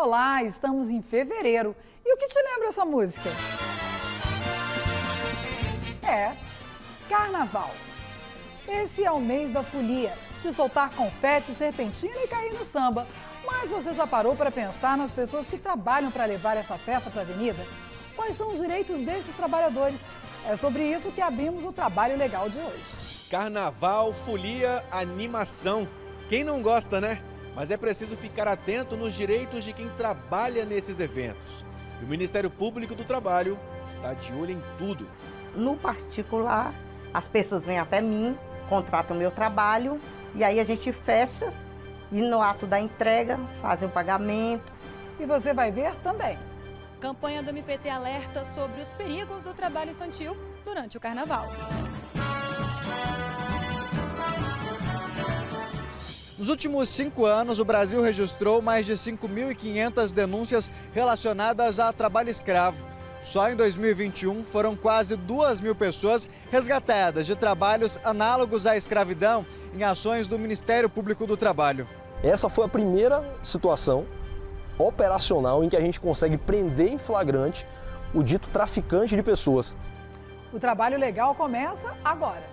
Olá, estamos em fevereiro. E o que te lembra essa música? É Carnaval. Esse é o mês da folia, de soltar confete, serpentina e cair no samba. Mas você já parou para pensar nas pessoas que trabalham para levar essa festa para a avenida? Quais são os direitos desses trabalhadores? É sobre isso que abrimos o Trabalho Legal de hoje. Carnaval, folia, animação. Quem não gosta, né? Mas é preciso ficar atento nos direitos de quem trabalha nesses eventos. E o Ministério Público do Trabalho está de olho em tudo. No particular, as pessoas vêm até mim, contratam o meu trabalho e aí a gente fecha e no ato da entrega fazem o pagamento. E você vai ver também. Campanha do MPT alerta sobre os perigos do trabalho infantil durante o Carnaval. Nos últimos 5 anos, o Brasil registrou mais de 5.500 denúncias relacionadas a trabalho escravo. Só em 2021, foram quase 2.000 pessoas resgatadas de trabalhos análogos à escravidão em ações do Ministério Público do Trabalho. Essa foi a primeira situação operacional em que a gente consegue prender em flagrante o dito traficante de pessoas. O Trabalho Legal começa agora.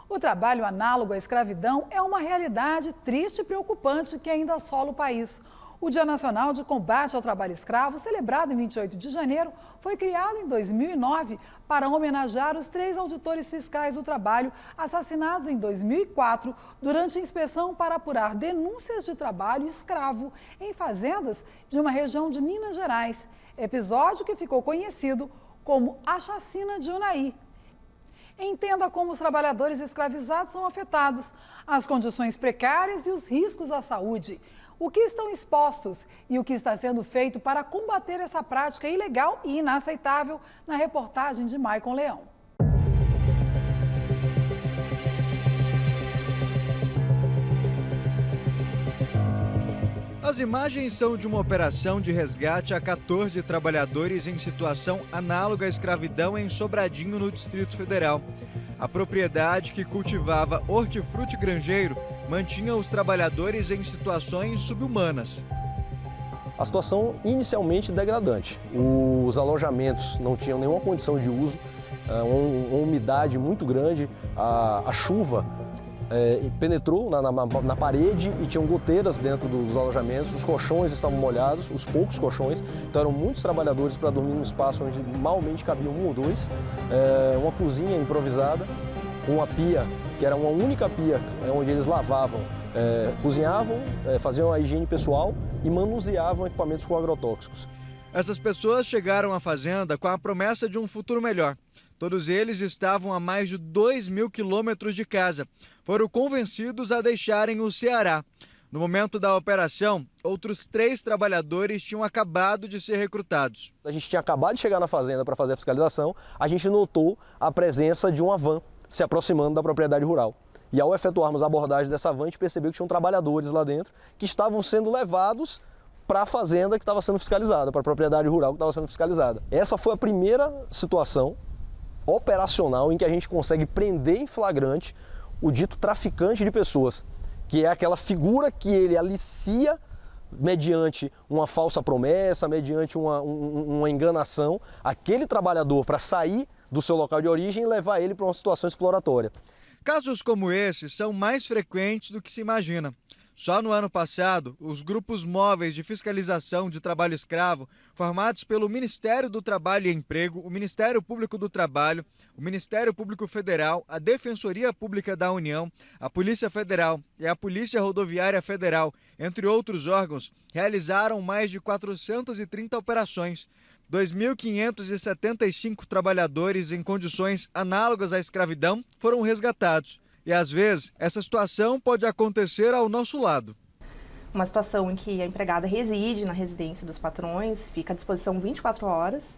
O trabalho análogo à escravidão é uma realidade triste e preocupante que ainda assola o país. O Dia Nacional de Combate ao Trabalho Escravo, celebrado em 28 de janeiro, foi criado em 2009 para homenagear os 3 auditores fiscais do trabalho assassinados em 2004 durante inspeção para apurar denúncias de trabalho escravo em fazendas de uma região de Minas Gerais. Episódio que ficou conhecido como a Chacina de Unai. Entenda como os trabalhadores escravizados são afetados, as condições precárias e os riscos à saúde. O que estão expostos e o que está sendo feito para combater essa prática ilegal e inaceitável na reportagem de Maicon Leão. As imagens são de uma operação de resgate a 14 trabalhadores em situação análoga à escravidão em Sobradinho, no Distrito Federal. A propriedade, que cultivava hortifruti granjeiro, mantinha os trabalhadores em situações subhumanas. A situação inicialmente degradante. Os alojamentos não tinham nenhuma condição de uso, uma umidade muito grande, a chuva penetrou na parede e tinham goteiras dentro dos alojamentos, os colchões estavam molhados, os poucos colchões, então eram muitos trabalhadores para dormir num espaço onde malmente cabiam 1 ou 2, uma cozinha improvisada, uma pia, que era uma única pia, onde eles lavavam, cozinhavam, faziam a higiene pessoal e manuseavam equipamentos com agrotóxicos. Essas pessoas chegaram à fazenda com a promessa de um futuro melhor. Todos eles estavam a mais de 2.000 quilômetros de casa. Foram convencidos a deixarem o Ceará. No momento da operação, outros 3 trabalhadores tinham acabado de ser recrutados. A gente tinha acabado de chegar na fazenda para fazer a fiscalização, a gente notou a presença de uma van se aproximando da propriedade rural. E ao efetuarmos a abordagem dessa van, a gente percebeu que tinham trabalhadores lá dentro que estavam sendo levados para a fazenda que estava sendo fiscalizada, para a propriedade rural que estava sendo fiscalizada. Essa foi a primeira situação operacional em que a gente consegue prender em flagrante o dito traficante de pessoas, que é aquela figura que ele alicia mediante uma falsa promessa, mediante uma enganação, aquele trabalhador para sair do seu local de origem e levar ele para uma situação exploratória. Casos como esse são mais frequentes do que se imagina. Só no ano passado, os grupos móveis de fiscalização de trabalho escravo, formados pelo Ministério do Trabalho e Emprego, o Ministério Público do Trabalho, o Ministério Público Federal, a Defensoria Pública da União, a Polícia Federal e a Polícia Rodoviária Federal, entre outros órgãos, realizaram mais de 430 operações. 2.575 trabalhadores em condições análogas à escravidão foram resgatados. E, às vezes, essa situação pode acontecer ao nosso lado. Uma situação em que a empregada reside na residência dos patrões, fica à disposição 24 horas,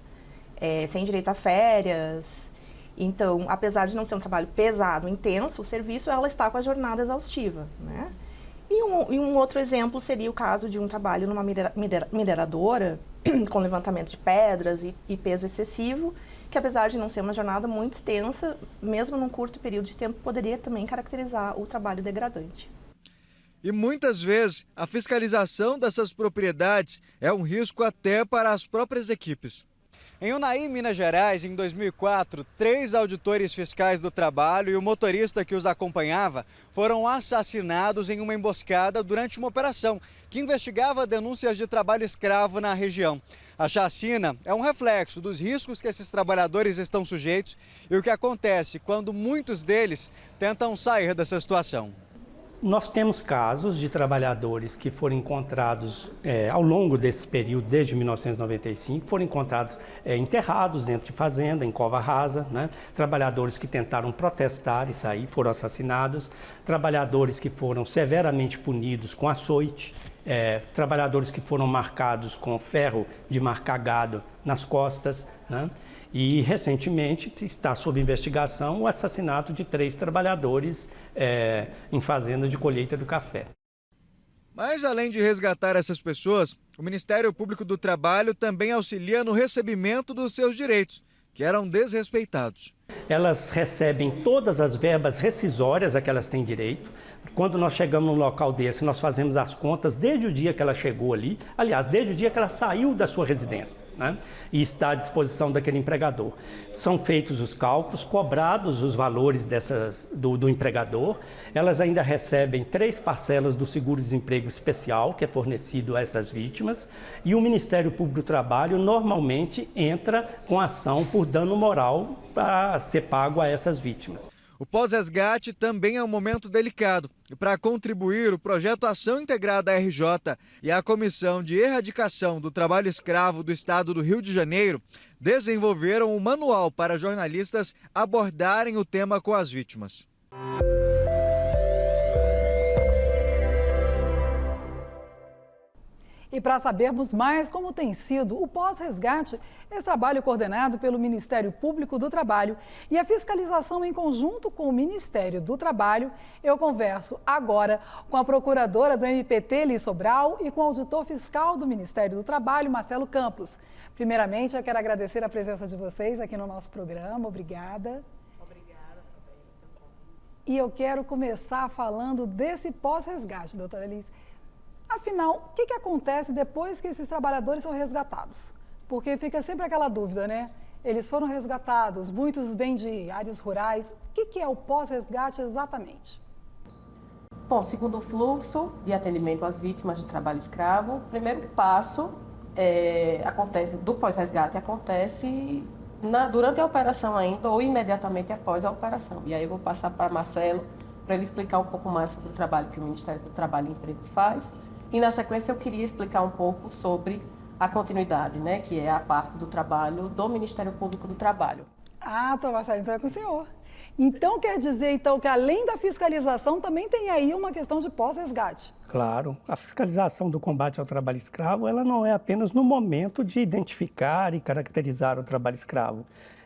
sem direito a férias. Então, apesar de não ser um trabalho pesado, intenso, o serviço, ela está com a jornada exaustiva, né? E um outro exemplo seria o caso de um trabalho numa mineradora, com levantamento de pedras e peso excessivo, que apesar de não ser uma jornada muito extensa, mesmo num curto período de tempo, poderia também caracterizar o trabalho degradante. E muitas vezes a fiscalização dessas propriedades é um risco até para as próprias equipes. Em Unai, Minas Gerais, em 2004, 3 auditores fiscais do trabalho e o motorista que os acompanhava foram assassinados em uma emboscada durante uma operação que investigava denúncias de trabalho escravo na região. A chacina é um reflexo dos riscos que esses trabalhadores estão sujeitos e o que acontece quando muitos deles tentam sair dessa situação. Nós temos casos de trabalhadores que foram encontrados ao longo desse período, desde 1995, foram encontrados enterrados dentro de fazenda, em cova rasa, né? Trabalhadores que tentaram protestar e sair, foram assassinados, trabalhadores que foram severamente punidos com açoite, trabalhadores que foram marcados com ferro de marcar gado nas costas, né? E, recentemente, está sob investigação o assassinato de 3 trabalhadores em fazenda de colheita do café. Mas, além de resgatar essas pessoas, o Ministério Público do Trabalho também auxilia no recebimento dos seus direitos, que eram desrespeitados. Elas recebem todas as verbas rescisórias a que elas têm direito. Quando nós chegamos num local desse, nós fazemos as contas desde o dia que ela chegou ali, aliás, desde o dia que ela saiu da sua residência, né? E está à disposição daquele empregador. São feitos os cálculos, cobrados os valores do empregador. Elas ainda recebem 3 parcelas do seguro-desemprego especial, que é fornecido a essas vítimas, e o Ministério Público do Trabalho normalmente entra com ação por dano moral para ser pago a essas vítimas. O pós-resgate também é um momento delicado e, para contribuir, o projeto Ação Integrada RJ e a Comissão de Erradicação do Trabalho Escravo do Estado do Rio de Janeiro desenvolveram um manual para jornalistas abordarem o tema com as vítimas. E para sabermos mais como tem sido o pós-resgate, esse trabalho coordenado pelo Ministério Público do Trabalho e a fiscalização em conjunto com o Ministério do Trabalho, eu converso agora com a procuradora do MPT, Liz Sobral, e com o auditor fiscal do Ministério do Trabalho, Marcelo Campos. Primeiramente, eu quero agradecer a presença de vocês aqui no nosso programa. Obrigada. Obrigada também. E eu quero começar falando desse pós-resgate, doutora Liz. Afinal, o que acontece depois que esses trabalhadores são resgatados? Porque fica sempre aquela dúvida, né? Eles foram resgatados, muitos vêm de áreas rurais. O que é o pós-resgate exatamente? Bom, segundo o fluxo de atendimento às vítimas de trabalho escravo, o primeiro passo do pós-resgate acontece durante a operação ainda ou imediatamente após a operação. E aí eu vou passar para Marcelo para ele explicar um pouco mais sobre o trabalho que o Ministério do Trabalho e Emprego faz. E, na sequência, eu queria explicar um pouco sobre a continuidade, né, que é a parte do trabalho do Ministério Público do Trabalho. Ah, Marcelo, então é com o senhor. Então, quer dizer que além da fiscalização, também tem aí uma questão de pós-resgate. Claro, a fiscalização do combate ao trabalho escravo, ela não é apenas no momento de identificar e caracterizar o trabalho escravo.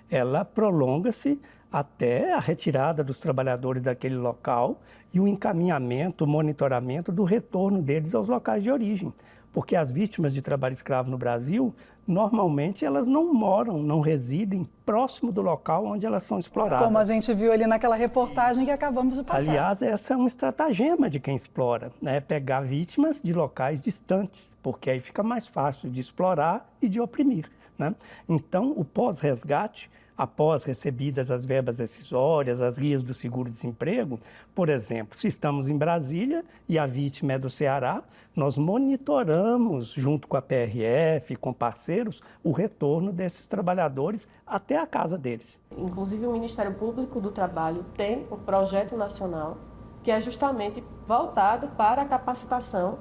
Ela prolonga-se até a retirada dos trabalhadores daquele local e o encaminhamento, o monitoramento do retorno deles aos locais de origem. Porque as vítimas de trabalho escravo no Brasil, normalmente elas não moram, não residem próximo do local onde elas são exploradas. Como a gente viu ali naquela reportagem que acabamos de passar. Aliás, essa é um estratagema de quem explora, né? Pegar vítimas de locais distantes, porque aí fica mais fácil de explorar e de oprimir, né? Então, o pós-resgate, após recebidas as verbas rescisórias, as guias do seguro-desemprego, por exemplo, se estamos em Brasília e a vítima é do Ceará, nós monitoramos, junto com a PRF, com parceiros, o retorno desses trabalhadores até a casa deles. Inclusive, o Ministério Público do Trabalho tem um projeto nacional que é justamente voltado para a capacitação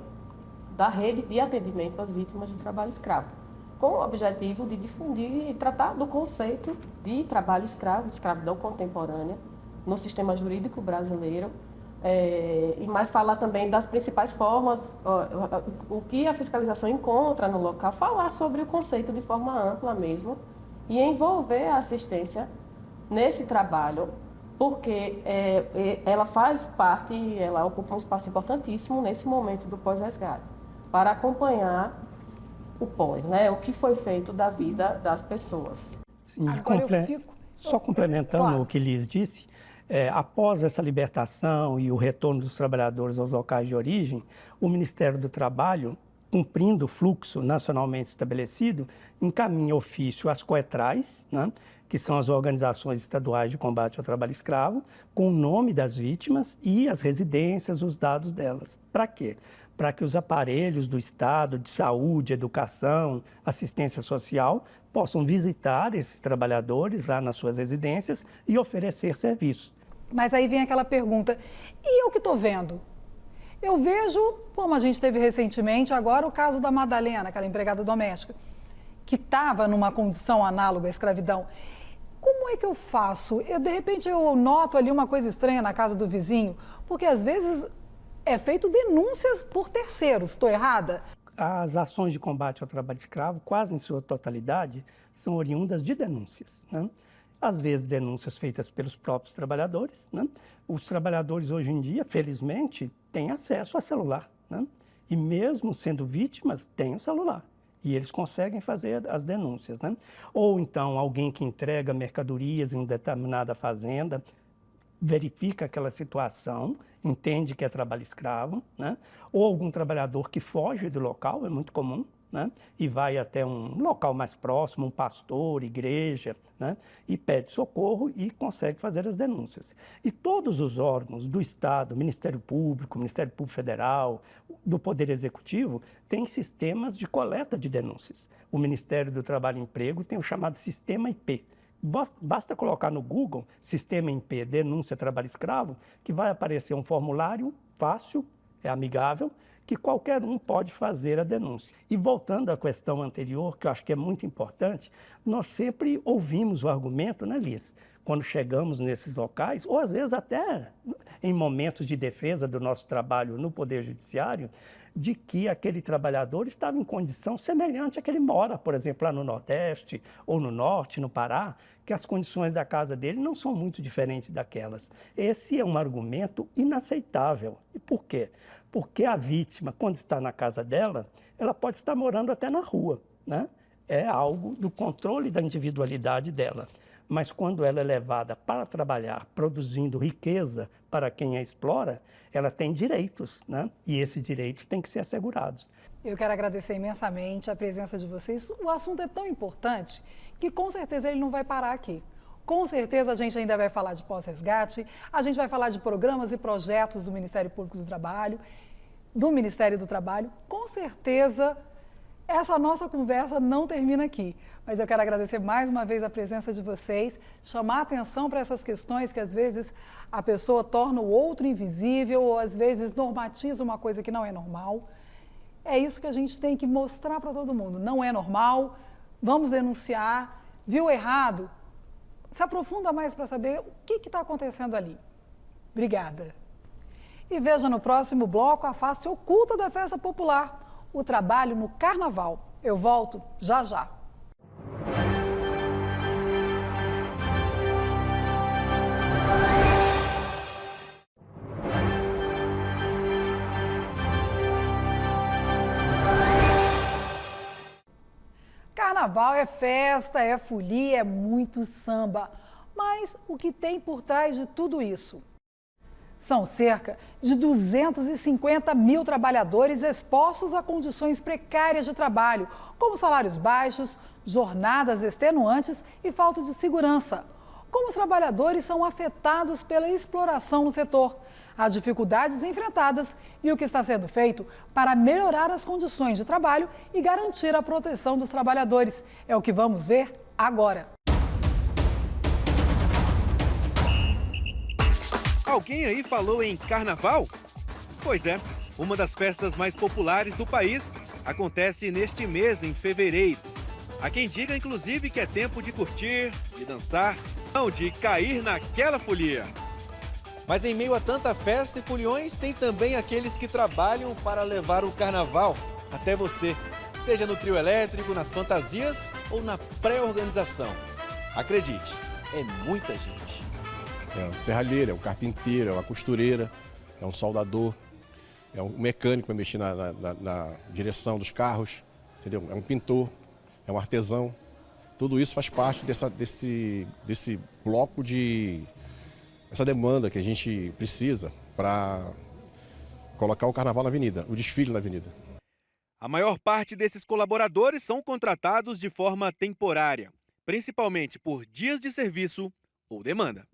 da rede de atendimento às vítimas de trabalho escravo, com o objetivo de difundir e tratar do conceito de trabalho escravo, escravidão contemporânea, no sistema jurídico brasileiro, e mais falar também das principais formas, o que a fiscalização encontra no local, falar sobre o conceito de forma ampla mesmo, e envolver a assistência nesse trabalho, porque ela faz parte, ela ocupa um espaço importantíssimo nesse momento do pós-resgate, para acompanhar o pós, né? O que foi feito da vida das pessoas. Sim, Agora só complementando claro. o que Liz disse, após essa libertação e o retorno dos trabalhadores aos locais de origem, o Ministério do Trabalho, cumprindo o fluxo nacionalmente estabelecido, encaminha ofício às COETRAs, né, que são as organizações estaduais de combate ao trabalho escravo, com o nome das vítimas e as residências, os dados delas. Para quê? Para que os aparelhos do Estado, de saúde, educação, assistência social, possam visitar esses trabalhadores lá nas suas residências e oferecer serviços. Mas aí vem aquela pergunta, e eu que estou vendo? Eu vejo, como a gente teve recentemente, agora o caso da Madalena, aquela empregada doméstica, que estava numa condição análoga à escravidão. Como é que eu faço? De repente eu noto ali uma coisa estranha na casa do vizinho, porque às vezes é feito denúncias por terceiros, estou errada? As ações de combate ao trabalho escravo, quase em sua totalidade, são oriundas de denúncias, né? Às vezes denúncias feitas pelos próprios trabalhadores, né? Os trabalhadores hoje em dia, felizmente, têm acesso a celular, né? E mesmo sendo vítimas, têm o celular. E eles conseguem fazer as denúncias, né? Ou então alguém que entrega mercadorias em determinada fazenda, verifica aquela situação, entende que é trabalho escravo, né? Ou algum trabalhador que foge do local, é muito comum, né? E vai até um local mais próximo, um pastor, igreja, né? E pede socorro e consegue fazer as denúncias. E todos os órgãos do Estado, Ministério Público Federal, do Poder Executivo, têm sistemas de coleta de denúncias. O Ministério do Trabalho e Emprego tem o chamado Sistema IP. Basta colocar no Google Sistema IP Denúncia Trabalho Escravo, que vai aparecer um formulário fácil, amigável, que qualquer um pode fazer a denúncia. E voltando à questão anterior, que eu acho que é muito importante, nós sempre ouvimos o argumento, né, Liz? Quando chegamos nesses locais, ou às vezes até em momentos de defesa do nosso trabalho no Poder Judiciário, de que aquele trabalhador estava em condição semelhante à que ele mora, por exemplo, lá no Nordeste ou no Norte, no Pará, que as condições da casa dele não são muito diferentes daquelas. Esse é um argumento inaceitável. E por quê? Porque a vítima, quando está na casa dela, ela pode estar morando até na rua, né? É algo do controle da individualidade dela. Mas quando ela é levada para trabalhar, produzindo riqueza para quem a explora, ela tem direitos, né? E esses direitos têm que ser assegurados. Eu quero agradecer imensamente a presença de vocês. O assunto é tão importante que com certeza ele não vai parar aqui. Com certeza a gente ainda vai falar de pós-resgate, a gente vai falar de programas e projetos do Ministério Público do Trabalho, do Ministério do Trabalho. Com certeza essa nossa conversa não termina aqui, mas eu quero agradecer mais uma vez a presença de vocês, chamar atenção para essas questões que às vezes a pessoa torna o outro invisível ou às vezes normatiza uma coisa que não é normal. É isso que a gente tem que mostrar para todo mundo. Não é normal, vamos denunciar, viu errado, se aprofunda mais para saber o que está acontecendo ali. Obrigada. E veja no próximo bloco a face oculta da festa popular. O trabalho no carnaval. Eu volto já já. Carnaval é festa, é folia, é muito samba. Mas o que tem por trás de tudo isso? São cerca de 250 mil trabalhadores expostos a condições precárias de trabalho, como salários baixos, jornadas extenuantes e falta de segurança. Como os trabalhadores são afetados pela exploração no setor, as dificuldades enfrentadas e o que está sendo feito para melhorar as condições de trabalho e garantir a proteção dos trabalhadores. É o que vamos ver agora. Alguém aí falou em carnaval? Pois é, uma das festas mais populares do país acontece neste mês, em fevereiro. Há quem diga, inclusive, que é tempo de curtir, de dançar, não de cair naquela folia. Mas em meio a tanta festa e foliões, tem também aqueles que trabalham para levar o carnaval até você, seja no trio elétrico, nas fantasias ou na pré-organização. Acredite, é muita gente. É um serralheiro, é um carpinteiro, é uma costureira, é um soldador, é um mecânico para mexer na direção dos carros, entendeu? É um pintor, é um artesão. Tudo isso faz parte desse bloco essa demanda que a gente precisa para colocar o carnaval na avenida, o desfile na avenida. A maior parte desses colaboradores são contratados de forma temporária, principalmente por dias de serviço ou demanda.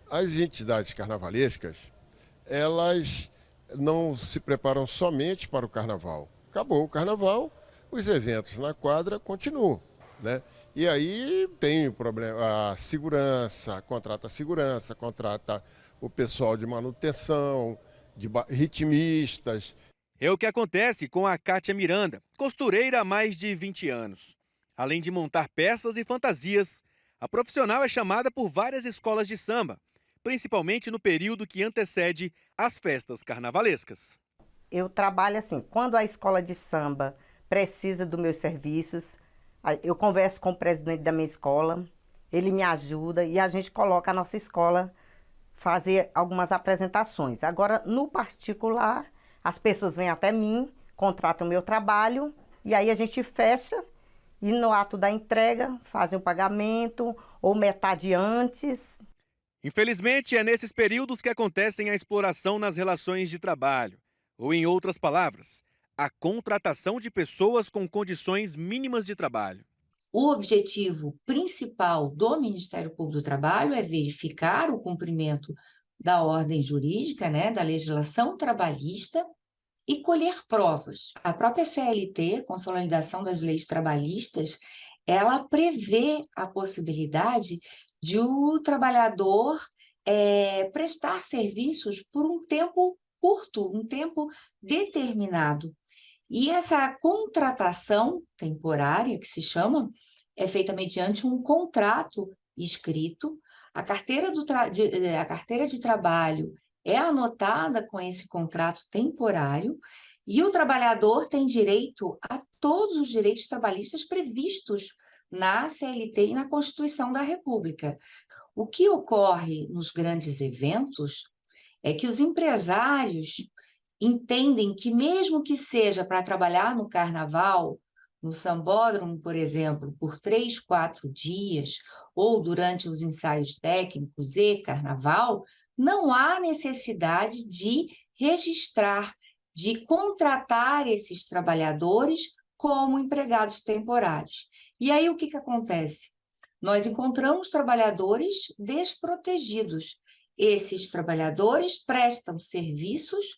As entidades carnavalescas, elas não se preparam somente para o carnaval. Acabou o carnaval, os eventos na quadra continuam, né? E aí tem o problema, a segurança, contrata o pessoal de manutenção, de ritmistas. É o que acontece com a Kátia Miranda, costureira há mais de 20 anos. Além de montar peças e fantasias, a profissional é chamada por várias escolas de samba, principalmente no período que antecede as festas carnavalescas. Eu trabalho assim, quando a escola de samba precisa dos meus serviços, eu converso com o presidente da minha escola, ele me ajuda e a gente coloca a nossa escola fazer algumas apresentações. Agora, no particular, as pessoas vêm até mim, contratam o meu trabalho e aí a gente fecha e no ato da entrega fazem o pagamento ou metade antes. Infelizmente, é nesses períodos que acontecem a exploração nas relações de trabalho, ou em outras palavras, a contratação de pessoas com condições mínimas de trabalho. O objetivo principal do Ministério Público do Trabalho é verificar o cumprimento da ordem jurídica, da legislação trabalhista e colher provas. A própria CLT, Consolidação das Leis Trabalhistas, ela prevê a possibilidade de o trabalhador prestar serviços por um tempo curto, um tempo determinado. E essa contratação temporária, que se chama, é feita mediante um contrato escrito. A carteira de trabalho é anotada com esse contrato temporário e o trabalhador tem direito a todos os direitos trabalhistas previstos na CLT e na Constituição da República. O que ocorre nos grandes eventos é que os empresários entendem que mesmo que seja para trabalhar no carnaval, no sambódromo, por exemplo, por 3, 4 dias, ou durante os ensaios técnicos e carnaval, não há necessidade de registrar, de contratar esses trabalhadores como empregados temporários. E aí o que acontece? Nós encontramos trabalhadores desprotegidos. Esses trabalhadores prestam serviços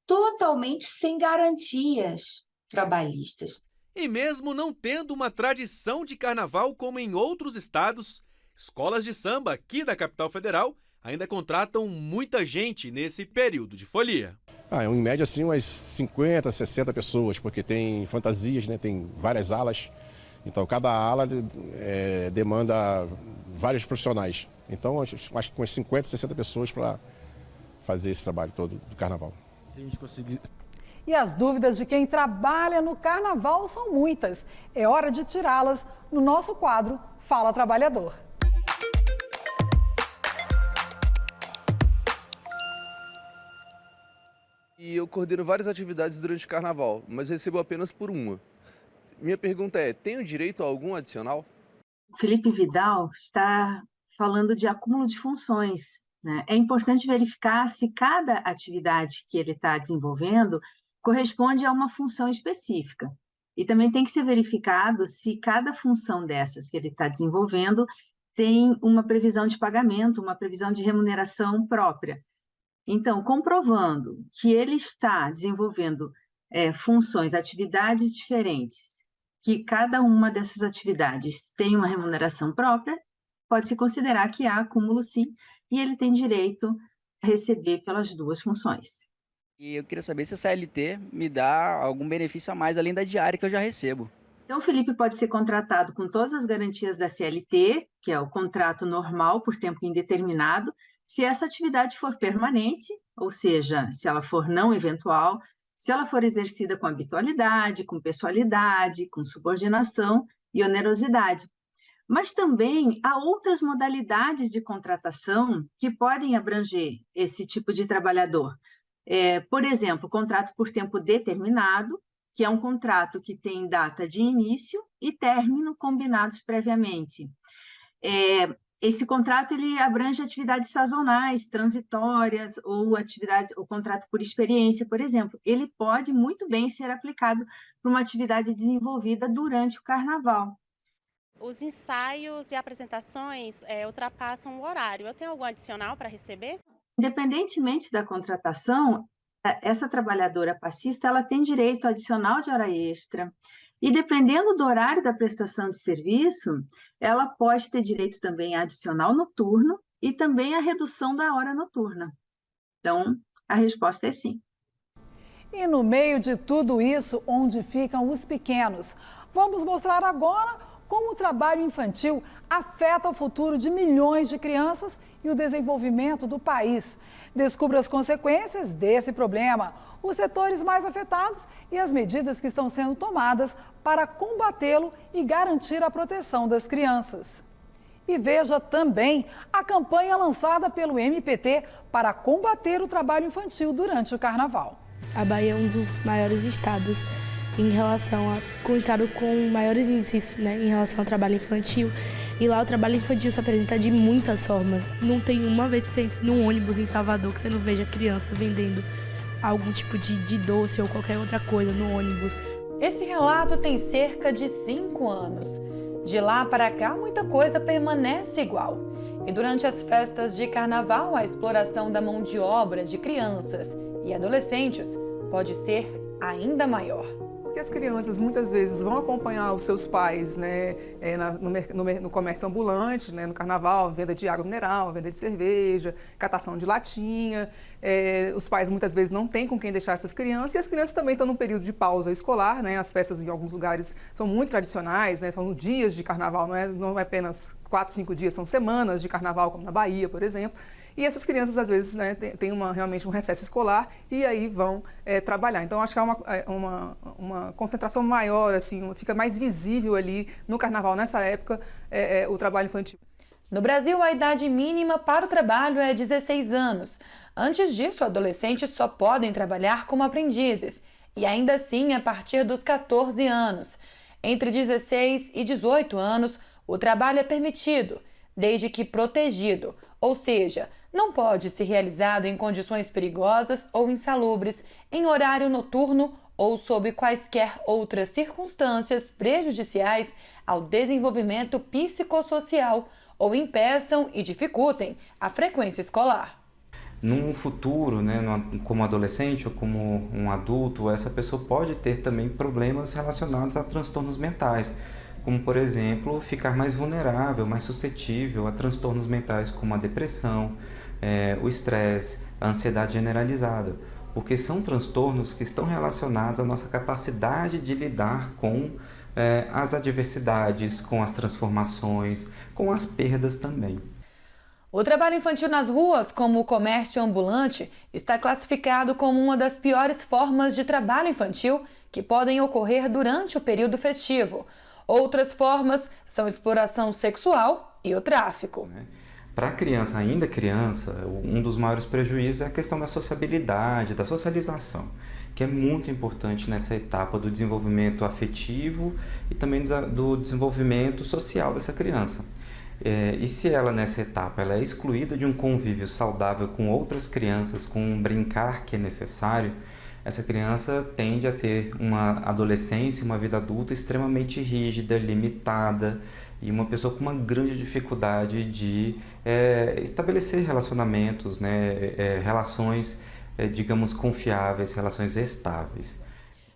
totalmente sem garantias trabalhistas. E mesmo não tendo uma tradição de carnaval como em outros estados, escolas de samba aqui da capital federal ainda contratam muita gente nesse período de folia. Em média, assim, umas 50, 60 pessoas, porque tem fantasias, tem várias alas. Então, cada ala demanda vários profissionais. Então, acho que umas 50, 60 pessoas para fazer esse trabalho todo do carnaval. Se a gente conseguir... E as dúvidas de quem trabalha no carnaval são muitas. É hora de tirá-las no nosso quadro Fala Trabalhador. E eu coordeno várias atividades durante o carnaval, mas recebo apenas por uma. Minha pergunta é, tenho direito a algum adicional? Felipe Vidal está falando de acúmulo de funções, né? É importante verificar se cada atividade que ele está desenvolvendo corresponde a uma função específica. E também tem que ser verificado se cada função dessas que ele está desenvolvendo tem uma previsão de pagamento, uma previsão de remuneração própria. Então, comprovando que ele está desenvolvendo funções, atividades diferentes, que cada uma dessas atividades tem uma remuneração própria, pode-se considerar que há acúmulo sim, e ele tem direito a receber pelas duas funções. E eu queria saber se a CLT me dá algum benefício a mais além da diária que eu já recebo. Então, o Felipe pode ser contratado com todas as garantias da CLT, que é o contrato normal por tempo indeterminado, se essa atividade for permanente, ou seja, se ela for não eventual, se ela for exercida com habitualidade, com pessoalidade, com subordinação e onerosidade. Mas também há outras modalidades de contratação que podem abranger esse tipo de trabalhador. Por exemplo, contrato por tempo determinado, que é um contrato que tem data de início e término combinados previamente. Esse contrato ele abrange atividades sazonais, transitórias ou atividades, ou contrato por experiência, por exemplo. Ele pode muito bem ser aplicado para uma atividade desenvolvida durante o carnaval. Os ensaios e apresentações ultrapassam o horário. Eu tenho algum adicional para receber? Independentemente da contratação, essa trabalhadora passista ela tem direito adicional de hora extra. E dependendo do horário da prestação de serviço, ela pode ter direito também a adicional noturno e também a redução da hora noturna. Então, a resposta é sim. E no meio de tudo isso, onde ficam os pequenos? Vamos mostrar agora como o trabalho infantil afeta o futuro de milhões de crianças e o desenvolvimento do país. Descubra as consequências desse problema, os setores mais afetados e as medidas que estão sendo tomadas para combatê-lo e garantir a proteção das crianças. E veja também a campanha lançada pelo MPT para combater o trabalho infantil durante o Carnaval. A Bahia é um dos maiores estados em relação com o estado com maiores índices, né, em relação ao trabalho infantil. E lá o trabalho infantil se apresenta de muitas formas. Não tem uma vez que você entra num ônibus em Salvador que você não veja criança vendendo algum tipo de doce ou qualquer outra coisa no ônibus. Esse relato tem cerca de 5 anos. De lá para cá, muita coisa permanece igual. E durante as festas de carnaval, a exploração da mão de obra de crianças e adolescentes pode ser ainda maior. Porque as crianças muitas vezes vão acompanhar os seus pais, né, no comércio ambulante, né, no carnaval, venda de água mineral, venda de cerveja, catação de latinha. Os pais muitas vezes não têm com quem deixar essas crianças e as crianças também estão num período de pausa escolar, né? As festas em alguns lugares são muito tradicionais, né? São dias de carnaval, não é apenas 4, 5 dias, são semanas de carnaval, como na Bahia, por exemplo. E essas crianças, às vezes, né, têm realmente um recesso escolar e aí vão trabalhar. Então, acho que é uma concentração maior, assim, fica mais visível ali no carnaval, nessa época, o trabalho infantil. No Brasil, a idade mínima para o trabalho é 16 anos. Antes disso, adolescentes só podem trabalhar como aprendizes, e ainda assim a partir dos 14 anos. Entre 16 e 18 anos, o trabalho é permitido, desde que protegido, ou seja, não pode ser realizado em condições perigosas ou insalubres, em horário noturno ou sob quaisquer outras circunstâncias prejudiciais ao desenvolvimento psicossocial ou impeçam e dificultem a frequência escolar. Num futuro, né, como adolescente ou como um adulto, essa pessoa pode ter também problemas relacionados a transtornos mentais, como, por exemplo, ficar mais vulnerável, mais suscetível a transtornos mentais como a depressão, o estresse, a ansiedade generalizada, porque são transtornos que estão relacionados à nossa capacidade de lidar com as adversidades, com as transformações, com as perdas também. O trabalho infantil nas ruas, como o comércio ambulante, está classificado como uma das piores formas de trabalho infantil que podem ocorrer durante o período festivo. Outras formas são a exploração sexual e o tráfico. Para a criança, ainda criança, um dos maiores prejuízos é a questão da sociabilidade, da socialização, que é muito importante nessa etapa do desenvolvimento afetivo e também do desenvolvimento social dessa criança. E se ela, nessa etapa, ela é excluída de um convívio saudável com outras crianças, com um brincar que é necessário, essa criança tende a ter uma adolescência, uma vida adulta extremamente rígida, limitada, e uma pessoa com uma grande dificuldade de estabelecer relacionamentos, né, relações, digamos, confiáveis, relações estáveis.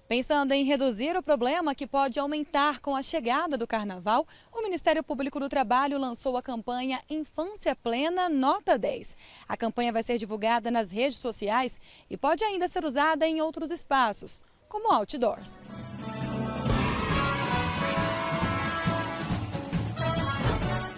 Pensando em reduzir o problema que pode aumentar com a chegada do Carnaval, o Ministério Público do Trabalho lançou a campanha Infância Plena Nota 10. A campanha vai ser divulgada nas redes sociais e pode ainda ser usada em outros espaços, como outdoors.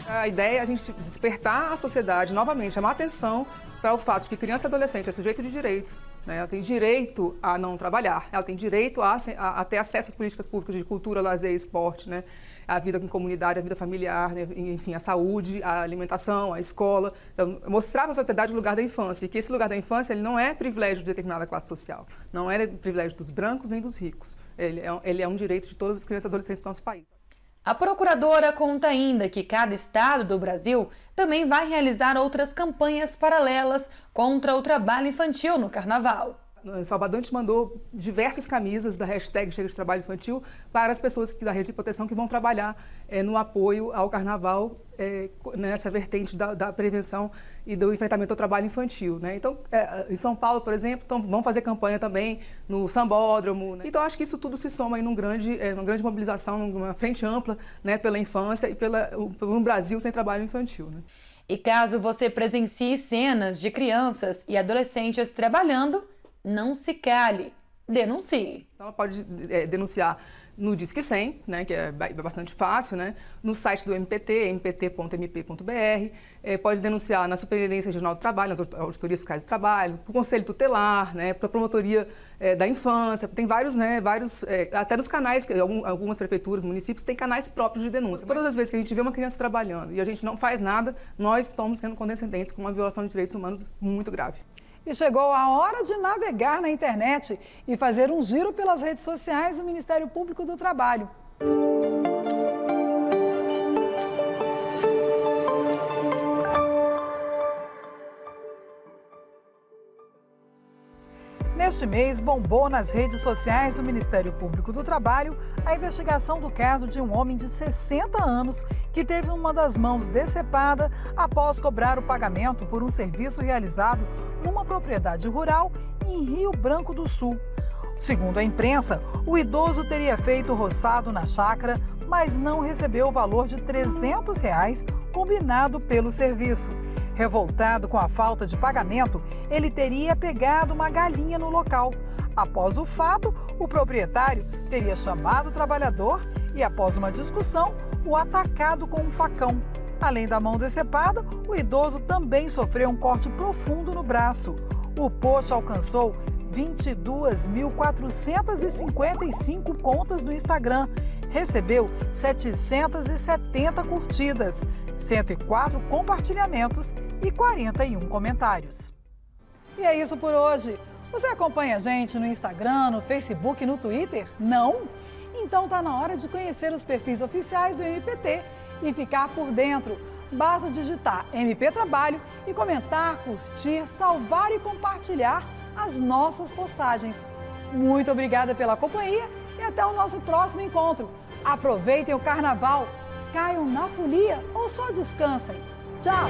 A ideia é a gente despertar a sociedade novamente, chamar a atenção para o fato de que criança e adolescente é sujeito de direito, né? Ela tem direito a não trabalhar, ela tem direito a ter acesso às políticas públicas de cultura, lazer e esporte, né? a vida em comunidade, a vida familiar, né? Enfim, a saúde, a alimentação, a escola. Então, mostrar para a sociedade o lugar da infância, e que esse lugar da infância ele não é privilégio de determinada classe social, não é privilégio dos brancos nem dos ricos, ele é um direito de todas as crianças e adolescentes do nosso país. A procuradora conta ainda que cada estado do Brasil também vai realizar outras campanhas paralelas contra o trabalho infantil no Carnaval. Em Salvador, a gente mandou diversas camisas da hashtag Chega de Trabalho Infantil para as pessoas da rede de proteção que vão trabalhar no apoio ao Carnaval, nessa vertente da prevenção e do enfrentamento ao trabalho infantil, né? Então, em São Paulo, por exemplo, vão fazer campanha também no Sambódromo, né? Então, acho que isso tudo se soma em uma grande mobilização, numa frente ampla, né, pela infância e pelo Brasil sem trabalho infantil, né? E caso você presencie cenas de crianças e adolescentes trabalhando, não se cale, denuncie. Ela pode denunciar no Disque 100, né, que é bastante fácil, né, no site do MPT, mpt.mp.br, pode denunciar na Superintendência Regional do Trabalho, nas auditorias fiscais do trabalho, para o Conselho Tutelar, né, para a Promotoria da Infância, tem vários, até nos canais, algumas prefeituras, municípios, têm canais próprios de denúncia. Todas as vezes que a gente vê uma criança trabalhando e a gente não faz nada, nós estamos sendo condescendentes com uma violação de direitos humanos muito grave. E chegou a hora de navegar na internet e fazer um giro pelas redes sociais do Ministério Público do Trabalho. Neste mês, bombou nas redes sociais do Ministério Público do Trabalho a investigação do caso de um homem de 60 anos que teve uma das mãos decepada após cobrar o pagamento por um serviço realizado numa propriedade rural em Rio Branco do Sul. Segundo a imprensa, o idoso teria feito roçado na chácara, mas não recebeu o valor de R$ 300 combinado pelo serviço. Revoltado com a falta de pagamento, ele teria pegado uma galinha no local. Após o fato, o proprietário teria chamado o trabalhador e, após uma discussão, o atacado com um facão. Além da mão decepada, o idoso também sofreu um corte profundo no braço. O post alcançou 22.455 contas no Instagram, recebeu 770 curtidas, 104 compartilhamentos e 41 comentários. E é isso por hoje. Você acompanha a gente no Instagram, no Facebook e no Twitter? Não? Então tá na hora de conhecer os perfis oficiais do MPT e ficar por dentro. Basta digitar MP Trabalho e comentar, curtir, salvar e compartilhar as nossas postagens. Muito obrigada pela companhia e até o nosso próximo encontro. Aproveitem o Carnaval, caiam na folia ou só descansem. Tchau!